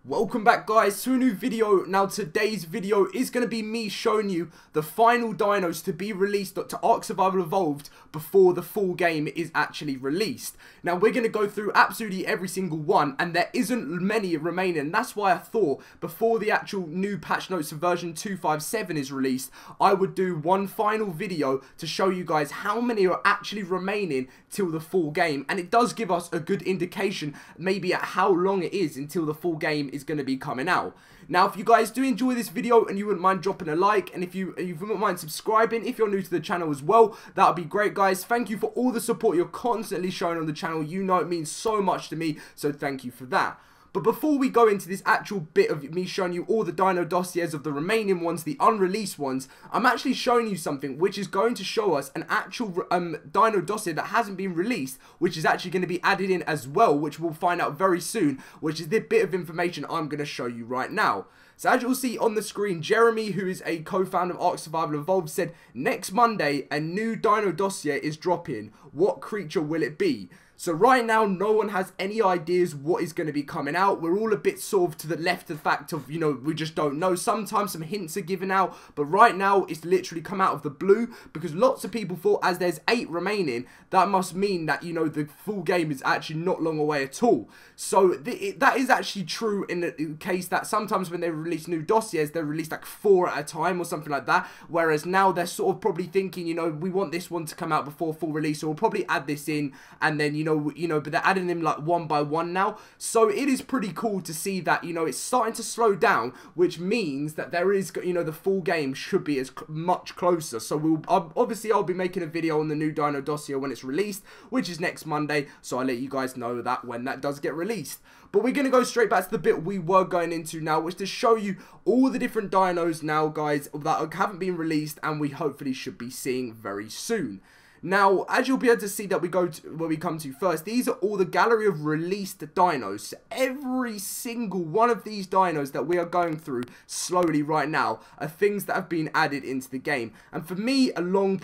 Welcome back guys to a new video. Now today's video is going to be me showing you the final dinos to be released to Ark Survival Evolved before the full game is actually released. Now we're going to go through absolutely every single one, and there isn't many remaining. That's why I thought before the actual new patch notes of version 257 is released, I would do one final video to show you guys how many are actually remaining till the full game, and it does give us a good indication maybe at how long it is until the full game is going to be coming out. Now if you guys do enjoy this video and you wouldn't mind dropping a like, and if you wouldn't mind subscribing if you're new to the channel as well, that would be great guys. Thank you for all the support you're constantly showing on the channel. You know it means so much to me, so thank you for that. But before we go into this actual bit of me showing you all the dino dossiers of the remaining ones, the unreleased ones, I'm actually showing you something which is going to show us an actual dino dossier that hasn't been released, which is actually going to be added in as well, which we'll find out very soon, which is the bit of information I'm going to show you right now. So as you'll see on the screen, Jeremy, who is a co-founder of Ark Survival Evolved, said, "Next Monday, a new dino dossier is dropping. What creature will it be?" So right now, no one has any ideas what is going to be coming out. We're all a bit sort of to the left of the fact of, you know, we just don't know. Sometimes some hints are given out, but right now it's literally come out of the blue, because lots of people thought as there's 8 remaining, that must mean that, you know, the full game is actually not long away at all. So that is actually true in the case that sometimes when they release new dossiers, they release like 4 at a time or something like that, whereas now they're sort of probably thinking, you know, we want this one to come out before full release, so we'll probably add this in, and then, you know, but they're adding them like one by one now. So it is pretty cool to see that, you know, it's starting to slow down, which means that there is, you know, the full game should be as much closer. So obviously I'll be making a video on the new dino dossier when it's released, which is next Monday, so I'll let you guys know that when that does get released. But we're going to go straight back to the bit we were going into now, which is to show you all the different dinos now, guys, that haven't been released and we hopefully should be seeing very soon. Now, as you'll be able to see that we go to where we come to first, these are all the gallery of released dinos. So every single one of these dinos that we are going through slowly right now are things that have been added into the game. And for me, a long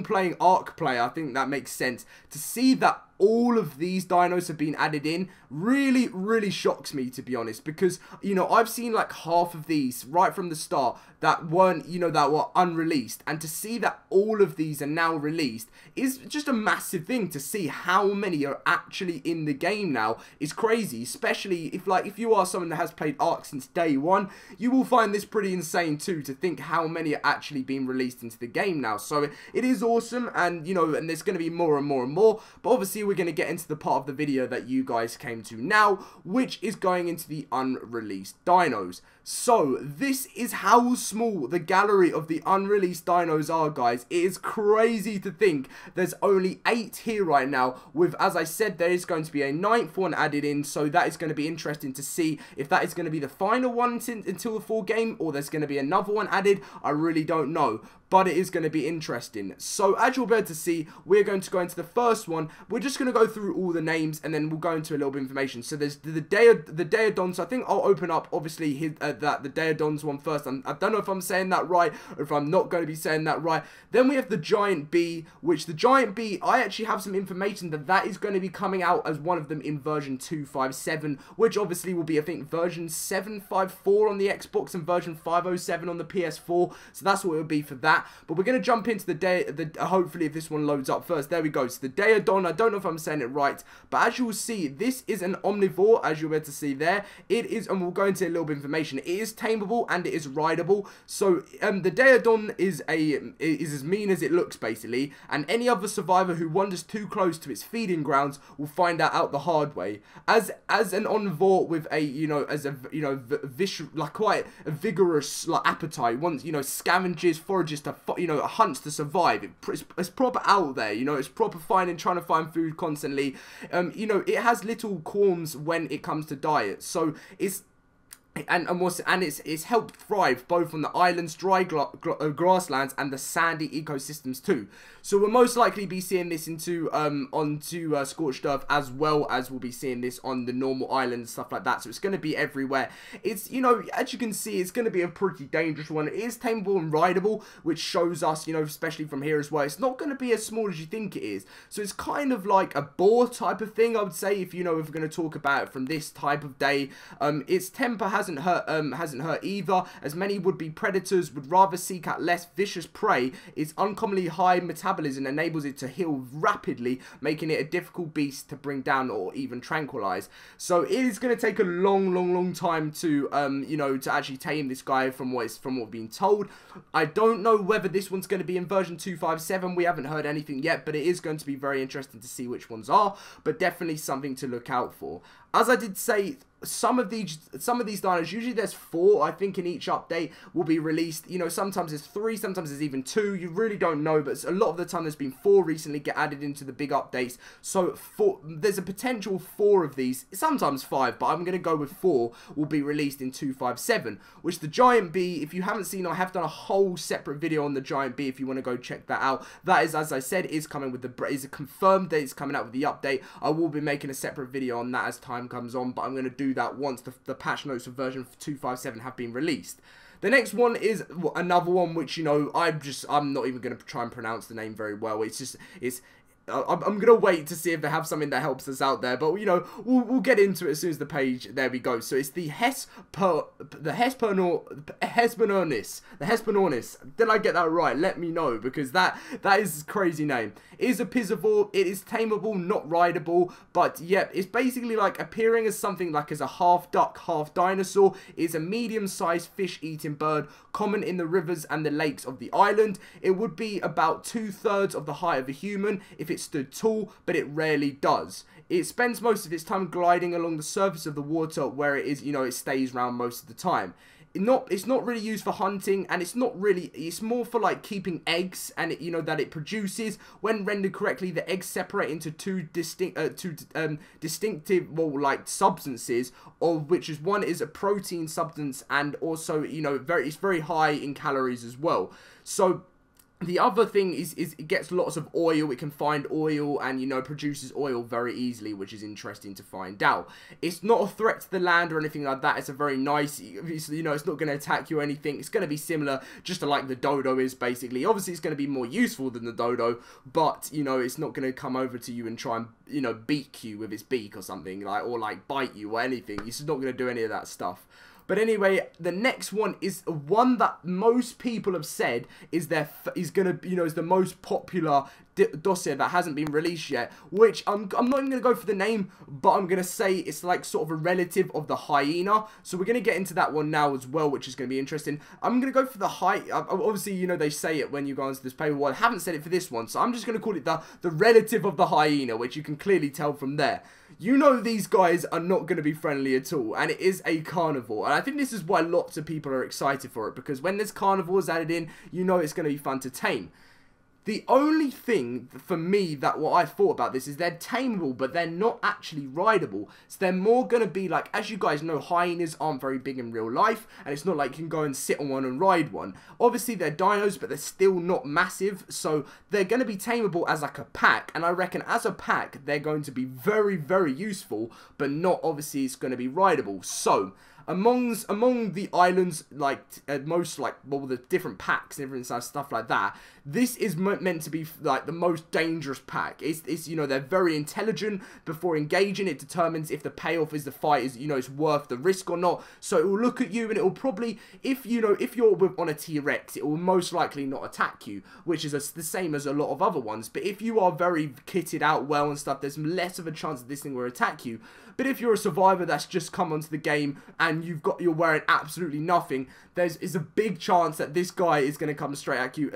playing Ark player, I think that makes sense to see that all of these dinos have been added in. Really shocks me, to be honest, because, you know, I've seen like half of these right from the start that weren't, you know, that were unreleased, and to see that all of these are now released is just a massive thing. To see how many are actually in the game now is crazy, especially if you are someone that has played Ark since day one, you will find this pretty insane too, to think how many are actually being released into the game now. So it is awesome, and, you know, and there's going to be more and more and more, but obviously we're going to get into the part of the video that you guys came to now, which is going into the unreleased dinos. So this is how small the gallery of the unreleased dinos are, guys. It is crazy to think there's only 8 here right now, with, as I said, there is going to be a 9th one added in, so that is going to be interesting to see if that is going to be the final one until the full game, or there's going to be another one added. I really don't know, but it is going to be interesting. So as you'll be able to see, we're going to go into the first one. We're just going to go through all the names, and then we'll go into a little bit of information. So there's the Daedon. So I think I'll open up, obviously, the Daedon's one first. I don't know if I'm saying that right, or if I'm not going to be saying that right. Then we have the Giant Bee, which the Giant Bee, I actually have some information that is going to be coming out as one of them in version 257, which obviously will be, I think, version 754 on the Xbox and version 507 on the PS4. So that's what it will be for that. But we're going to jump into hopefully if this one loads up first. There we go. So the Daedon, I don't know if I'm saying it right, but as you will see, this is an omnivore, as you're able to see there. It is, and we'll go into a little bit of information, it is tameable and it is rideable. So the Daedon is as mean as it looks, basically, and any other survivor who wanders too close to its feeding grounds will find that out the hard way. As an omnivore with a, you know, quite a vigorous appetite, once, you know, scavenges, forages to, you know, hunts to survive. It's proper out there, you know, it's proper trying to find food constantly. You know, it has little qualms when it comes to diet, so it's and it's helped thrive both on the islands, dry grasslands, and the sandy ecosystems too. So we'll most likely be seeing this into onto scorched earth, as well as we'll be seeing this on the normal island and stuff like that. So it's going to be everywhere. It's, you know, as you can see, it's going to be a pretty dangerous one. It is tameable and rideable, which shows us, you know, especially from here as well, it's not going to be as small as you think it is. So it's kind of like a boar type of thing, I would say, if, you know, if we're going to talk about it from this type of day. Its temper hasn't hurt either, as many would-be predators would rather seek out less vicious prey. Its uncommonly high metabolism enables it to heal rapidly, making it a difficult beast to bring down or even tranquilize. So it is going to take a long time to you know, to actually tame this guy from what we've been told. I don't know whether this one's going to be in version 257. We haven't heard anything yet, but it is going to be very interesting to see which ones are, but definitely something to look out for. As I did say, some of these dinos, usually there's 4, I think, in each update will be released. You know, sometimes there's 3, sometimes there's even 2. You really don't know, but a lot of the time there's been 4 recently get added into the big updates. So there's a potential 4 of these, sometimes 5, but I'm going to go with 4 will be released in 257. Which the giant bee, if you haven't seen, I have done a whole separate video on the giant bee if you want to go check that out. That is, as I said, is coming with is confirmed that it's coming out with the update. I will be making a separate video on that as time comes on, but I'm going to do that once the patch notes for version 257 have been released. The next one is another one which, you know, I'm not even going to try and pronounce the name very well. I'm going to wait to see if they have something that helps us out there. But, you know, we'll get into it as soon as the page... There we go. So it's the Hesperornis. Did I get that right? Let me know, because that is a crazy name. It is a piscivore. It is tameable, not rideable. But, yep, it's basically like appearing as something like as a half duck, half dinosaur. It is a medium-sized fish-eating bird, common in the rivers and the lakes of the island. It would be about 2/3 of the height of a human if it stood tall, but it rarely does. It spends most of its time gliding along the surface of the water, where it is, you know, it stays around most of the time. It's not really used for hunting, and it's more for like keeping eggs, and it, you know, that it produces. When rendered correctly, the eggs separate into two distinctive, well, like substances, of which is one is a protein substance, and also, you know, it's very high in calories as well. So the other thing is it gets lots of oil. It can find oil and, you know, produces oil very easily, which is interesting to find out. It's not a threat to the land or anything like that. It's a very nice, you know, it's not going to attack you or anything. It's going to be similar just to like the dodo is, basically. Obviously, it's going to be more useful than the dodo, but, you know, it's not going to come over to you and try and, you know, beak you with its beak or something, like, or like bite you or anything. It's not going to do any of that stuff. But anyway, the next one is one that most people have said is gonna, you know, is the most popular dossier that hasn't been released yet. Which I'm not even gonna go for the name, but I'm gonna say it's like sort of a relative of the hyena. So we're gonna get into that one now as well, which is gonna be interesting. I'm gonna go for the obviously, you know, they say it when you go onto this paper. Well, I haven't said it for this one, so I'm just gonna call it the relative of the hyena, which you can clearly tell from there. You know, these guys are not going to be friendly at all, and it is a carnivore, and I think this is why lots of people are excited for it, because when there's carnivores added in, you know it's going to be fun to tame. The only thing for me that what I thought about this is they're tameable, but they're not actually rideable. So they're more going to be like, as you guys know, hyenas aren't very big in real life, and it's not like you can go and sit on one and ride one. Obviously, they're dinos, but they're still not massive, so they're going to be tameable as like a pack, and I reckon as a pack, they're going to be very useful, but not, obviously, it's going to be rideable. So among the islands, like most, like, well, the different packs and different stuff like that, this is meant to be like the most dangerous pack. It's, you know, they're very intelligent. Before engaging, it determines if the payoff is the fight is, you know, it's worth the risk or not. So it will look at you and it will probably, if you're on a T-Rex, it will most likely not attack you, which is the same as a lot of other ones. But if you are very kitted out well and stuff, there's less of a chance that this thing will attack you. But if you're a survivor that's just come onto the game and you're wearing absolutely nothing, there's a big chance that this guy is going to come straight at you,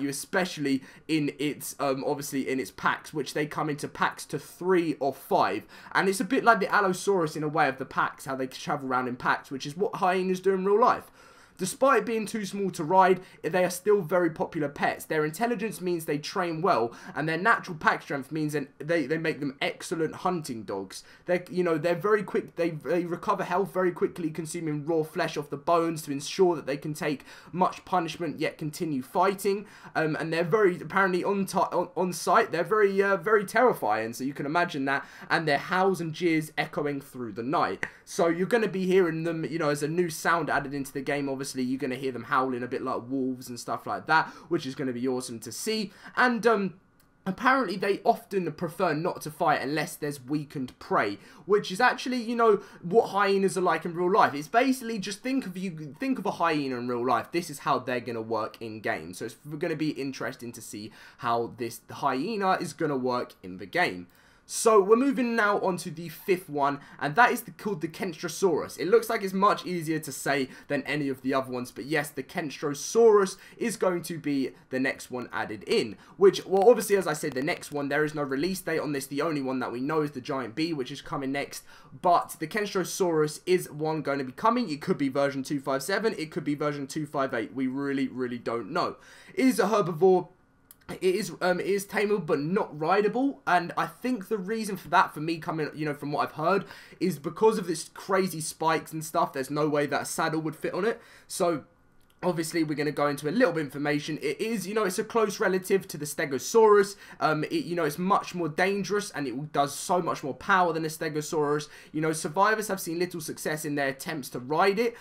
especially in its obviously in its packs, which they come into packs to 3 or 5, and it's a bit like the Allosaurus in a way of the packs, how they travel around in packs, which is what hyenas do in real life. Despite being too small to ride, they are still very popular pets. Their intelligence means they train well, and their natural pack strength means they make them excellent hunting dogs. They're very quick. They recover health very quickly, consuming raw flesh off the bones to ensure that they can take much punishment yet continue fighting. And they're very, apparently on sight, they're very terrifying. So you can imagine that, and their howls and jeers echoing through the night. So you're going to be hearing them, as a new sound added into the game. Obviously, you're going to hear them howling a bit like wolves and stuff like that, which is going to be awesome to see. And apparently they often prefer not to fight unless there's weakened prey, which is actually, what hyenas are like in real life. It's basically just think of a hyena in real life. This is how they're going to work in game. So it's going to be interesting to see how the hyena is going to work in the game. So we're moving now on to the fifth one, and that is called the Kentrosaurus. It looks like it's much easier to say than any of the other ones, but yes, the Kentrosaurus is going to be the next one added in, which, well, obviously, as I said, the next one, there is no release date on this. The only one that we know is the Giant Bee, which is coming next, but the Kentrosaurus is one going to be coming. It could be version 257, it could be version 258, we really don't know. It is a herbivore. It is tameable but not rideable, and I think the reason for that, for me coming, from what I've heard, is because of this crazy spikes and stuff. There's no way that a saddle would fit on it. So obviously, we're going to go into a little bit of information. It is, it's a close relative to the Stegosaurus. It's much more dangerous, and it does so much more power than a Stegosaurus. Survivors have seen little success in their attempts to ride it.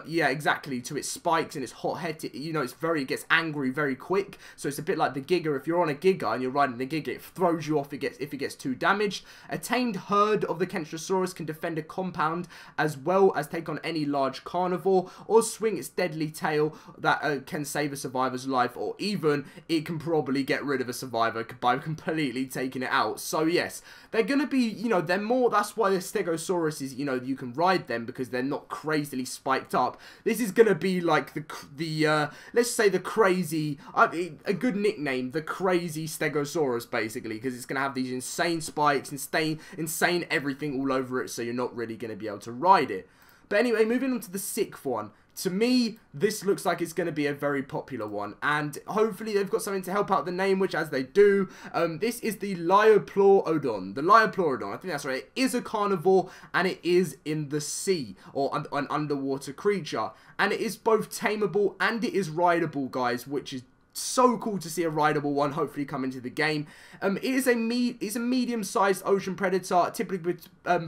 Yeah, exactly, to its spikes and its hot-headed, it gets angry very quick. So it's a bit like the Giga. If you're on a Giga and you're riding the Giga, it throws you off if it gets too damaged. A tamed herd of the Kentrosaurus can defend a compound as well as take on any large carnivore or swing its deadly tail that can save a survivor's life, or even it can probably get rid of a survivor by completely taking it out. So yes, they're going to be, they're more, that's why the Stegosaurus is, you can ride them because they're not crazily spiked up. This is going to be like the let's say the crazy, a good nickname, the crazy Stegosaurus, basically, because it's going to have these insane spikes, insane everything all over it, so you're not really going to be able to ride it. But anyway, moving on to the sixth one. To me, this looks like it's going to be a very popular one, and hopefully they've got something to help out the name, which as they do. This is the Liopleurodon. The Liopleurodon, I think that's right. It is a carnivore, and it is in the sea, or an underwater creature. And it is both tameable and it is rideable, guys, which is so cool to see a rideable one hopefully come into the game. It is a medium-sized ocean predator, typically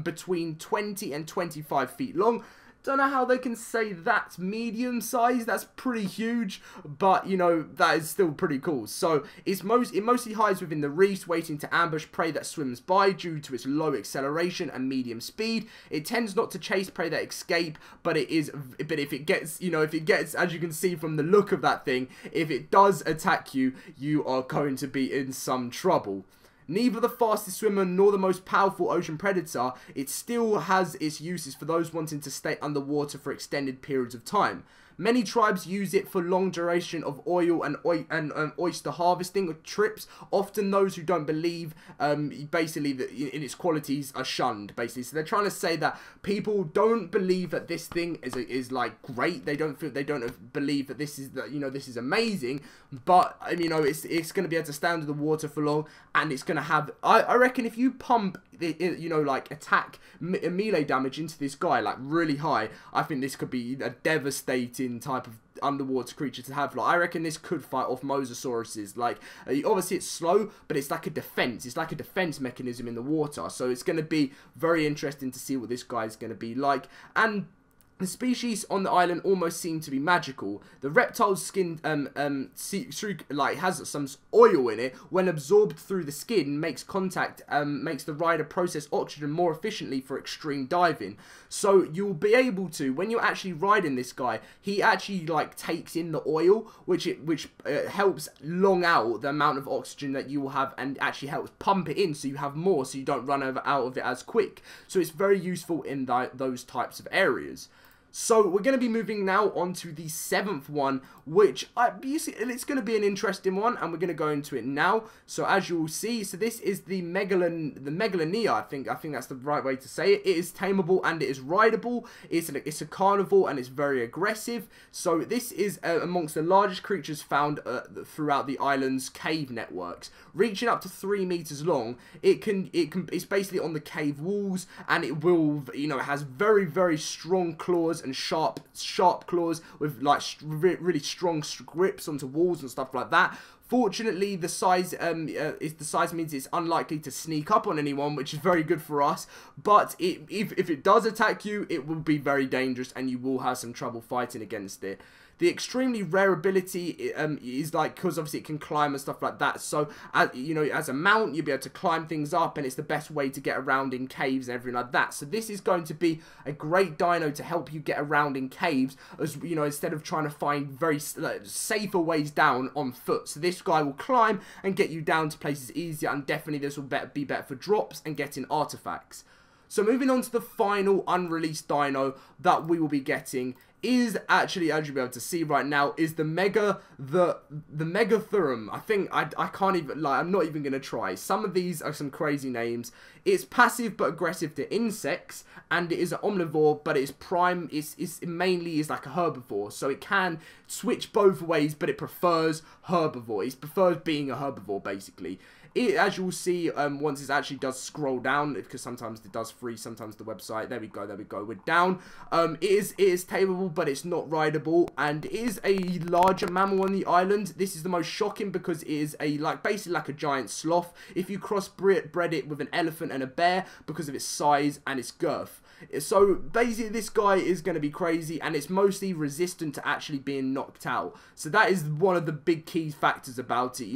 between 20 and 25 feet long. Don't know how they can say that's medium size. That's pretty huge, but that is still pretty cool. So it mostly hides within the reefs, waiting to ambush prey that swims by due to its low acceleration and medium speed. It tends not to chase prey that escape, but if it gets, as you can see from the look of that thing, if it does attack you, you are going to be in some trouble. Neither the fastest swimmer nor the most powerful ocean predator, it still has its uses for those wanting to stay underwater for extended periods of time. Many tribes use it for long duration of oil and oyster harvesting trips. Often those who don't believe, basically, that in its qualities are shunned, basically. So they're trying to say that people don't believe that this thing is like great. They don't believe that this is this is amazing. But it's going to be able to stand under the water for long, and it's going to have. I reckon if you pump like attack melee damage into this guy like really high, I think this could be a devastating type of underwater creature to have. Like, I reckon this could fight off Mosasauruses. Like, obviously it's slow, but it's like a defense. It's like a defense mechanism in the water. So it's going to be very interesting to see what this guy is going to be like. And the species on the island almost seem to be magical. The reptile's skin has some oil in it. When absorbed through the skin, makes the rider process oxygen more efficiently for extreme diving. So you'll be able to, when you're actually riding this guy, he actually takes in the oil, which helps long out the amount of oxygen that you will have, and actually helps pump it in so you have more, so you don't run out of it as quick. So it's very useful in those types of areas. So we're going to be moving now on to the 7th one, which it's going to be an interesting one, and we're going to go into it now. So as you will see, so this is the Megalinea. I think that's the right way to say it. It is tameable and it is rideable. It's a carnivore and it's very aggressive. So this is amongst the largest creatures found throughout the island's cave networks, reaching up to 3 meters long. It's basically on the cave walls, and it will, it has very strong claws and sharp claws with like really strong grips onto walls and stuff like that. Fortunately, the size means it's unlikely to sneak up on anyone, which is very good for us. But if it does attack you, it will be very dangerous, and you will have some trouble fighting against it. The extremely rare ability is like, because obviously it can climb and stuff like that. So, as a mount, you'll be able to climb things up, and it's the best way to get around in caves and everything like that. So this is going to be a great dino to help you get around in caves, as instead of trying to find very safer ways down on foot. So this guy will climb and get you down to places easier, and definitely this will be better for drops and getting artifacts. So moving on to the final unreleased dino that we will be getting is actually, as you'll be able to see right now, is the Theorem. I think I can't even, I'm not even going to try. Some of these are some crazy names. It's passive but aggressive to insects, and it is an omnivore, but it mainly is like a herbivore. So it can switch both ways, but it prefers herbivore. It prefers being a herbivore, basically. As you will see, once it actually does scroll down, because sometimes it does freeze, sometimes the website, there we go, we're down. It is tameable, but it's not rideable, and it is a larger mammal on the island. This is the most shocking because it is basically like a giant sloth if you crossbred it with an elephant and a bear, because of its size and its girth. So basically this guy is going to be crazy, and it's mostly resistant to actually being knocked out. So that is one of the big key factors about it.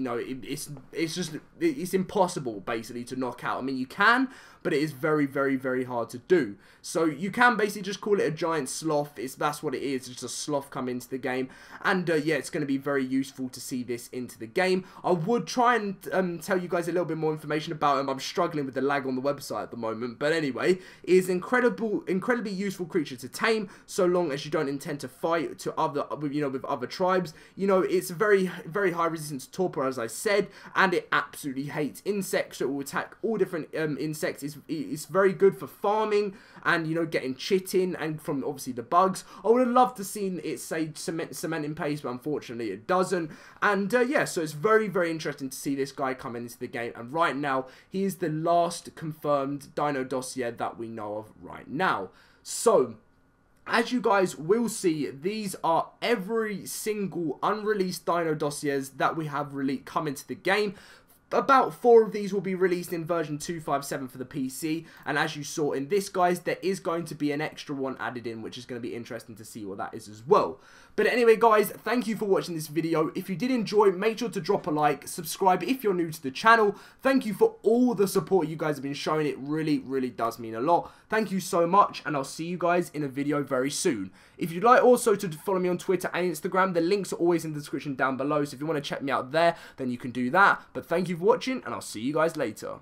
It's impossible basically to knock out. I mean, you can, but it is very hard to do. So you can basically just call it a giant sloth. That's what it is. It's just a sloth come into the game, and yeah, it's going to be very useful to see this into the game. I would try and tell you guys a little bit more information about him. I'm struggling with the lag on the website at the moment, but anyway, it is incredibly useful creature to tame, so long as you don't intend to fight with other tribes. It's very high resistance to torpor, as I said, and it absolutely hates insects, so it will attack all different insects. It's very good for farming and getting chitin and from obviously the bugs. I would have loved to seen it say cementing paste, but unfortunately it doesn't. And yeah, so it's very interesting to see this guy come into the game, and right now he is the last confirmed dino dossier that we know of right now. So as you guys will see, these are every single unreleased dino dossiers that we have come into the game. About 4 of these will be released in version 2.5.7 for the PC, and as you saw in this, guys, there is going to be an extra one added in, which is going to be interesting to see what that is as well. But anyway, guys, thank you for watching this video. If you did enjoy, make sure to drop a like, subscribe if you're new to the channel. Thank you for all the support you guys have been showing. It really does mean a lot. Thank you so much, and I'll see you guys in a video very soon. If you'd like also to follow me on Twitter and Instagram, the links are always in the description down below, so if you want to check me out there, then you can do that. But thank you for watching, and I'll see you guys later.